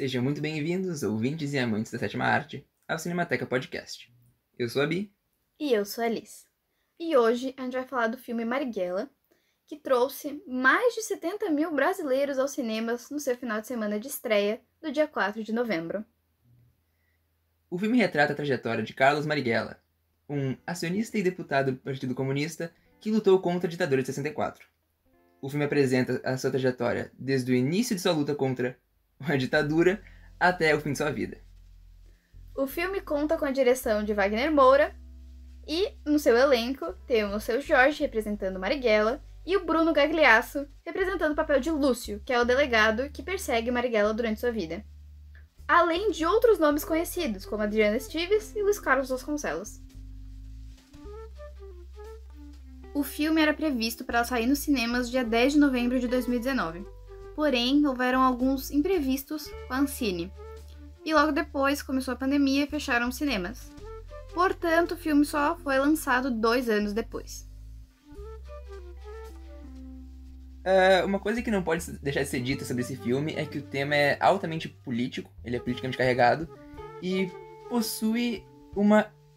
Sejam muito bem-vindos, ouvintes e amantes da sétima arte, ao Cinemateca Podcast. Eu sou a Bi. E eu sou a Liz. E hoje a gente vai falar do filme Marighella, que trouxe mais de 70 mil brasileiros aos cinemas no seu final de semana de estreia, do dia 4 de novembro. O filme retrata a trajetória de Carlos Marighella, um acionista e deputado do Partido Comunista que lutou contra a ditadura de 64. O filme apresenta a sua trajetória desde o início de sua luta contra a ditadura até o fim de sua vida. O filme conta com a direção de Wagner Moura e, no seu elenco, temos o seu Jorge representando Marighella e o Bruno Gagliasso representando o papel de Lúcio, que é o delegado que persegue Marighella durante sua vida. Além de outros nomes conhecidos, como Adriana Esteves e Luiz Carlos Vasconcelos. O filme era previsto para sair nos cinemas dia 10 de novembro de 2019. Porém, houveram alguns imprevistos com a Ancine. E logo depois começou a pandemia e fecharam os cinemas. Portanto, o filme só foi lançado 2 anos depois. Uma coisa que não pode deixar de ser dita sobre esse filme é que o tema é altamente político, ele é politicamente carregado, e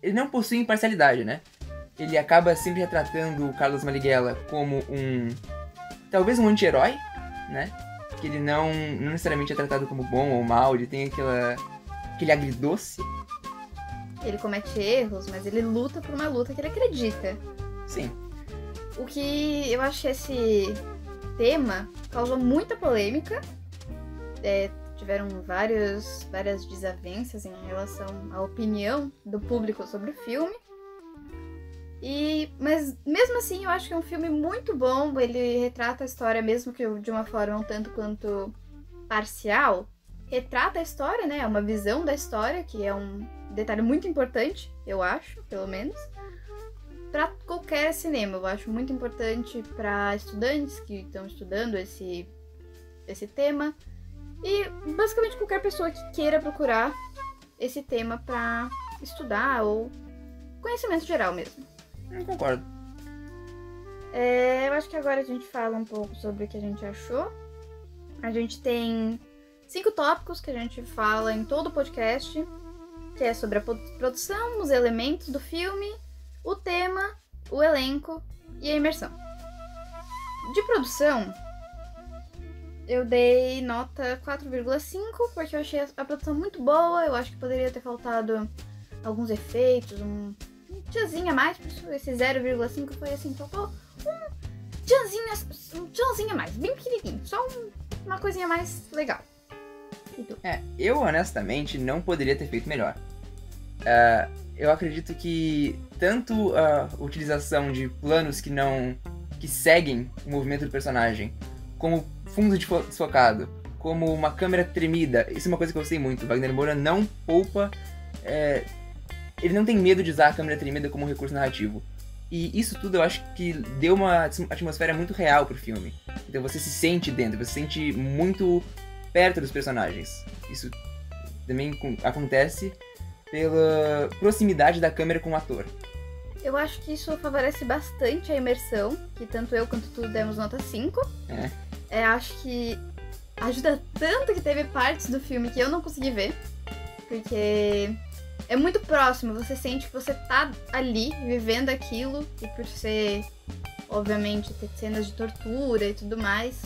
ele não possui imparcialidade, né? Ele acaba sempre retratando o Carlos Marighella como talvez um anti-herói, né? Que ele não necessariamente é tratado como bom ou mal, ele tem aquele agridoce. Ele comete erros, mas ele luta por uma luta que ele acredita. Sim. O que eu acho que esse tema causou muita polêmica. Tiveram várias desavenças em relação à opinião do público sobre o filme. Mas mesmo assim eu acho que é um filme muito bom. Ele retrata a história, mesmo que de uma forma um tanto quanto parcial. Retrata a história, né? É uma visão da história, que é um detalhe muito importante, eu acho, pelo menos, para qualquer cinema. Eu acho muito importante para estudantes que estão estudando esse tema e basicamente qualquer pessoa que queira procurar esse tema para estudar ou conhecimento geral mesmo. Eu concordo. Eu acho que agora a gente fala um pouco sobre o que a gente achou. A gente tem 5 tópicos que a gente fala em todo o podcast, que é sobre a produção, os elementos do filme, o tema, o elenco e a imersão. De produção, eu dei nota 4,5, porque eu achei a produção muito boa. Eu acho que poderia ter faltado alguns efeitos, um tchanzinho a mais, por isso esse 0,5 foi assim, faltou um tchanzinho a mais, bem pequenininho, só uma coisinha mais legal. Eu honestamente não poderia ter feito melhor. Eu acredito que tanto a utilização de planos que seguem o movimento do personagem, como fundo desfocado, como uma câmera tremida, isso é uma coisa que eu gostei muito. Wagner Moura não poupa, ele não tem medo de usar a câmera tremida como recurso narrativo. E isso tudo eu acho que deu uma atmosfera muito real pro filme. Então você se sente dentro, você se sente muito perto dos personagens. Isso também acontece pela proximidade da câmera com o ator. Eu acho que isso favorece bastante a imersão, que tanto eu quanto tu demos nota 5. Acho que ajuda tanto que teve partes do filme que eu não consegui ver, porque é muito próximo, você sente que você tá ali, vivendo aquilo, e por ser, obviamente, ter cenas de tortura e tudo mais,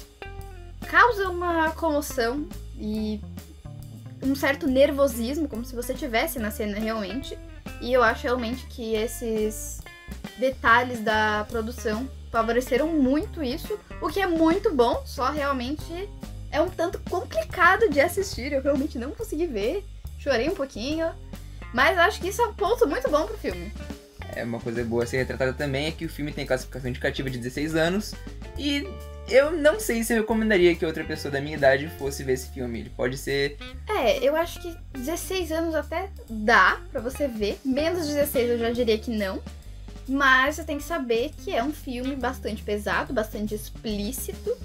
causa uma comoção e um certo nervosismo, como se você estivesse na cena realmente. E eu acho realmente que esses detalhes da produção favoreceram muito isso, o que é muito bom, só realmente é um tanto complicado de assistir. Eu realmente não consegui ver, chorei um pouquinho, mas acho que isso é um ponto muito bom pro filme. Uma coisa boa a ser retratada também é que o filme tem classificação indicativa de 16 anos e eu não sei se eu recomendaria que outra pessoa da minha idade fosse ver esse filme. Ele pode ser... eu acho que 16 anos até dá pra você ver. Menos de 16 eu já diria que não. Mas você tem que saber que é um filme bastante pesado, bastante explícito.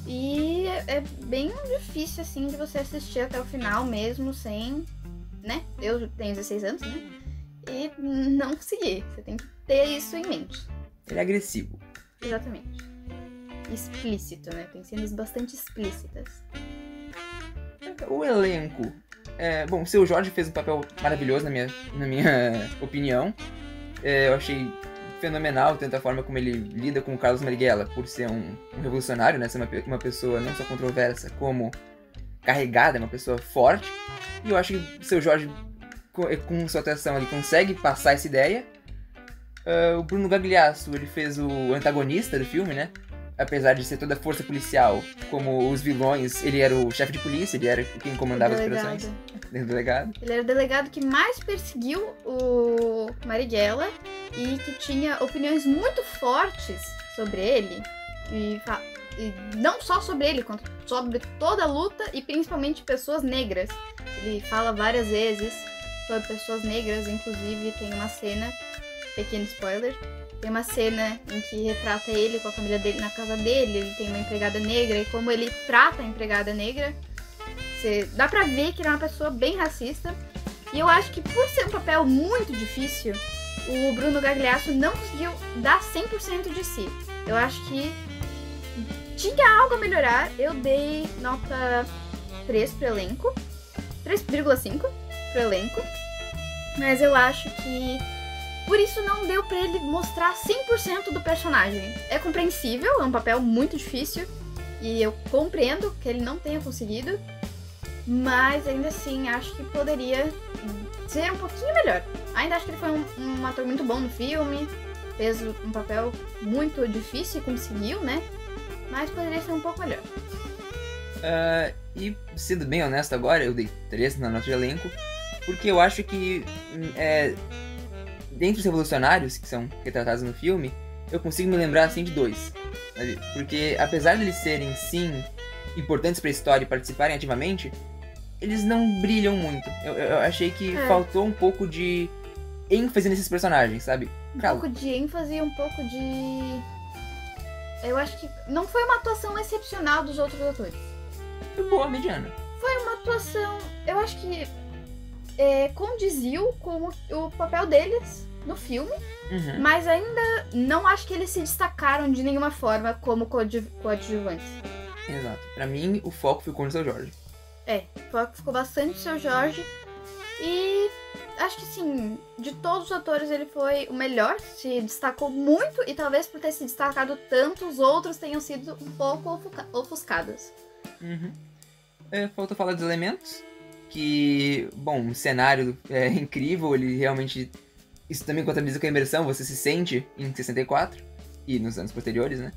E é bem difícil, assim, de você assistir até o final mesmo sem... né? Eu tenho 16 anos, né? E não consegui. Você tem que ter isso em mente. Ele é agressivo. Exatamente. Explícito, né? Tem cenas bastante explícitas. O elenco... bom, o Seu Jorge fez um papel maravilhoso na minha opinião. Eu achei fenomenal tanto a forma como ele lida com o Carlos Marighella, por ser um revolucionário, né? Ser uma pessoa não só controversa, como carregada, uma pessoa forte. E eu acho que o Seu Jorge, com sua atuação, ele consegue passar essa ideia. O Bruno Gagliasso, ele fez o antagonista do filme, né? Apesar de ser toda a força policial, como os vilões, ele era o chefe de polícia, ele era quem comandava as operações. O delegado. Ele era o delegado que mais perseguiu o Marighella e que tinha opiniões muito fortes sobre ele. E não só sobre ele, quanto sobre toda a luta e principalmente pessoas negras. Ele fala várias vezes sobre pessoas negras, inclusive tem uma cena, pequeno spoiler, tem uma cena em que retrata ele com a família dele na casa dele, ele tem uma empregada negra e como ele trata a empregada negra, dá pra ver que ele é uma pessoa bem racista. E eu acho que por ser um papel muito difícil, o Bruno Gagliasso não conseguiu dar 100% de si. Eu acho que tinha algo a melhorar. Eu dei nota 3 pro elenco, 3,5 pro elenco, mas eu acho que por isso não deu pra ele mostrar 100% do personagem. É compreensível, é um papel muito difícil e eu compreendo que ele não tenha conseguido, mas ainda assim acho que poderia ser um pouquinho melhor. Ainda acho que ele foi um ator muito bom no filme, fez um papel muito difícil e conseguiu, né? Mas poderia ser um pouco melhor. E sendo bem honesto agora, eu dei 3 na nota de elenco, porque eu acho que dentre os revolucionários que são retratados no filme, eu consigo me lembrar assim de 2. Sabe? Porque apesar de eles serem, sim, importantes pra história e participarem ativamente, eles não brilham muito. Eu achei que faltou um pouco de ênfase nesses personagens, sabe? Um pouco de ênfase e um pouco de... Eu acho que não foi uma atuação excepcional dos outros atores. Foi boa, mediana. Foi uma atuação, eu acho que condiziu com o papel deles no filme, mas ainda não acho que eles se destacaram de nenhuma forma como coadjuvantes. Exato. Pra mim, o foco ficou no Seu Jorge. O foco ficou bastante no Seu Jorge. E acho que sim, de todos os atores ele foi o melhor, se destacou muito e talvez por ter se destacado tanto, os outros tenham sido um pouco ofuscados. Falta falar dos elementos, que, bom, o cenário é incrível, ele realmente... Isso também contabiliza com a imersão, você se sente em 64 e nos anos posteriores, né?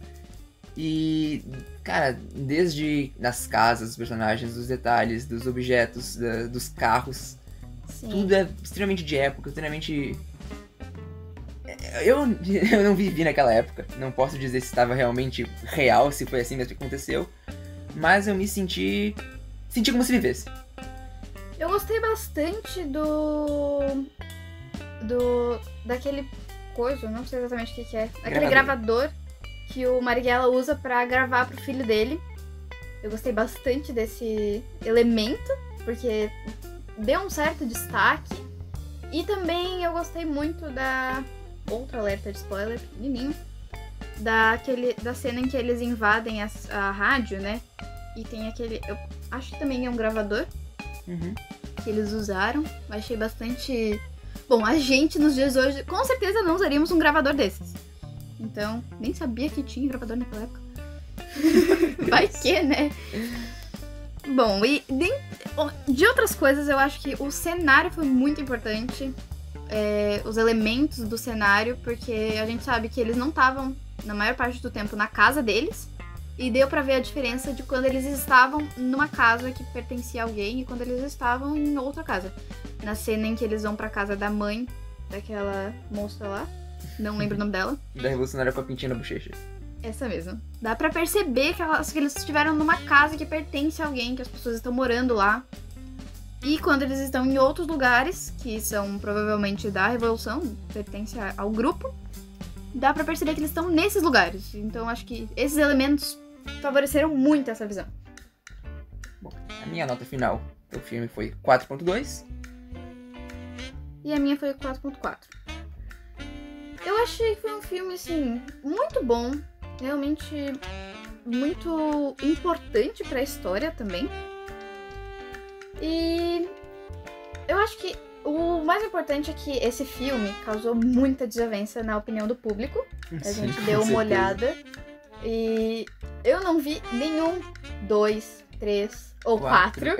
E, cara, desde nas casas dos personagens, dos detalhes, dos objetos, dos carros, Sim. Tudo é extremamente de época, extremamente... Eu não vivi naquela época, não posso dizer se estava realmente real, se foi assim mesmo que aconteceu, mas eu me senti como se vivesse. Eu gostei bastante daquele coisa, não sei exatamente o que é. Aquele gravador que o Marighella usa pra gravar pro filho dele. Eu gostei bastante desse elemento, porque deu um certo destaque. E também eu gostei muito da... Outro alerta de spoiler, pequenininho. Da cena em que eles invadem a rádio, né? E tem aquele... Eu acho que também é um gravador. Que eles usaram. Eu achei bastante... Bom, a gente nos dias de hoje com certeza não usaríamos um gravador desses. Então, nem sabia que tinha gravador naquela época. Vai que, né? Bom, e de outras coisas, eu acho que o cenário foi muito importante. Os elementos do cenário, porque a gente sabe que eles não estavam, na maior parte do tempo, na casa deles. E deu pra ver a diferença de quando eles estavam numa casa que pertencia a alguém e quando eles estavam em outra casa. Na cena em que eles vão pra casa da mãe daquela moça lá, não lembro o nome dela. Da revolucionária com a pintinha na bochecha. Essa mesmo. Dá pra perceber que eles estiveram numa casa que pertence a alguém, que as pessoas estão morando lá. E quando eles estão em outros lugares, que são provavelmente da Revolução, pertence ao grupo, dá pra perceber que eles estão nesses lugares. Então acho que esses elementos favoreceram muito essa visão. Bom, a minha nota final do filme foi 4.2. E a minha foi 4.4. Eu achei que foi um filme, assim, muito bom. Realmente muito importante pra história também. E eu acho que o mais importante é que esse filme causou muita desavença na opinião do público. A gente deu uma olhada e eu não vi nenhum 2, 3 ou 4.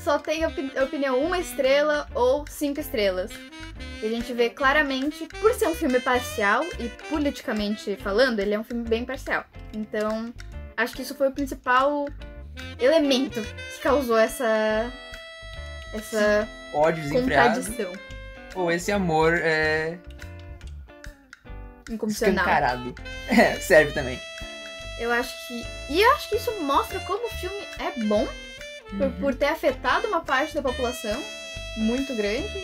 Só tem opinião 1 estrela ou 5 estrelas. E a gente vê claramente, por ser um filme parcial e politicamente falando, ele é um filme bem parcial. Então, acho que isso foi o principal elemento que causou essa ódio desenfreado. contradição. Ou esse amor Incondicional. escancarado. Serve também. Eu acho que isso mostra como o filme é bom por ter afetado uma parte da população muito grande,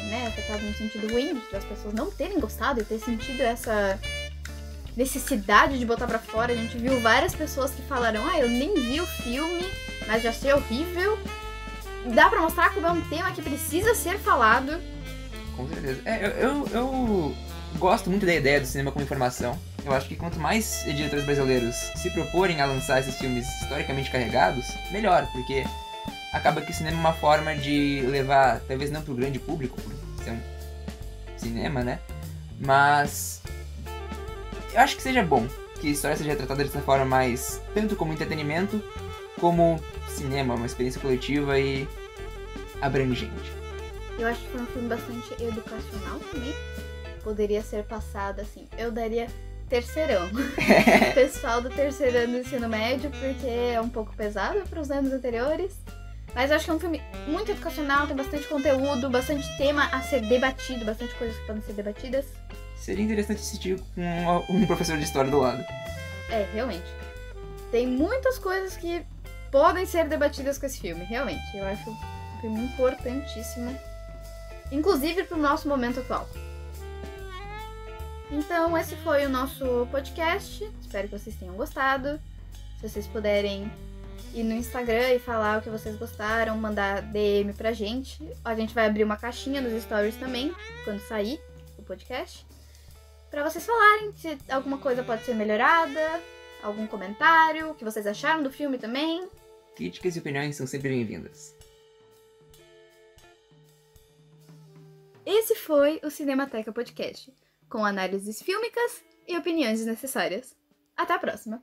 né, afetado no sentido ruim, das pessoas não terem gostado e ter sentido essa necessidade de botar pra fora. A gente viu várias pessoas que falaram, eu nem vi o filme, mas já achei horrível. Dá pra mostrar como é um tema que precisa ser falado. Com certeza. Eu gosto muito da ideia do cinema como informação. Eu acho que quanto mais diretores brasileiros se proporem a lançar esses filmes historicamente carregados, melhor, porque acaba que o cinema é uma forma de levar, talvez não pro grande público, por ser um cinema, né? Mas eu acho que seja bom que a história seja tratada dessa forma mais, tanto como entretenimento, como cinema, uma experiência coletiva e abrangente. Eu acho que foi um filme bastante educacional também. Poderia ser passado assim. Eu daria terceirão. Pessoal do terceiro ano do ensino médio, porque é um pouco pesado para os anos anteriores. Mas eu acho que é um filme muito educacional, tem bastante conteúdo, bastante tema a ser debatido, bastante coisas que podem ser debatidas. Seria interessante assistir com um professor de história do lado. Realmente. Tem muitas coisas que podem ser debatidas com esse filme, realmente. Eu acho um filme importantíssimo, inclusive pro nosso momento atual. Então, esse foi o nosso podcast. Espero que vocês tenham gostado. Se vocês puderem ir no Instagram e falar o que vocês gostaram, mandar DM pra gente. A gente vai abrir uma caixinha nos stories também, quando sair o podcast, pra vocês falarem se alguma coisa pode ser melhorada, algum comentário, o que vocês acharam do filme também. Críticas e opiniões são sempre bem-vindas. Esse foi o Cinemateca Podcast, com análises fílmicas e opiniões desnecessárias. Até a próxima!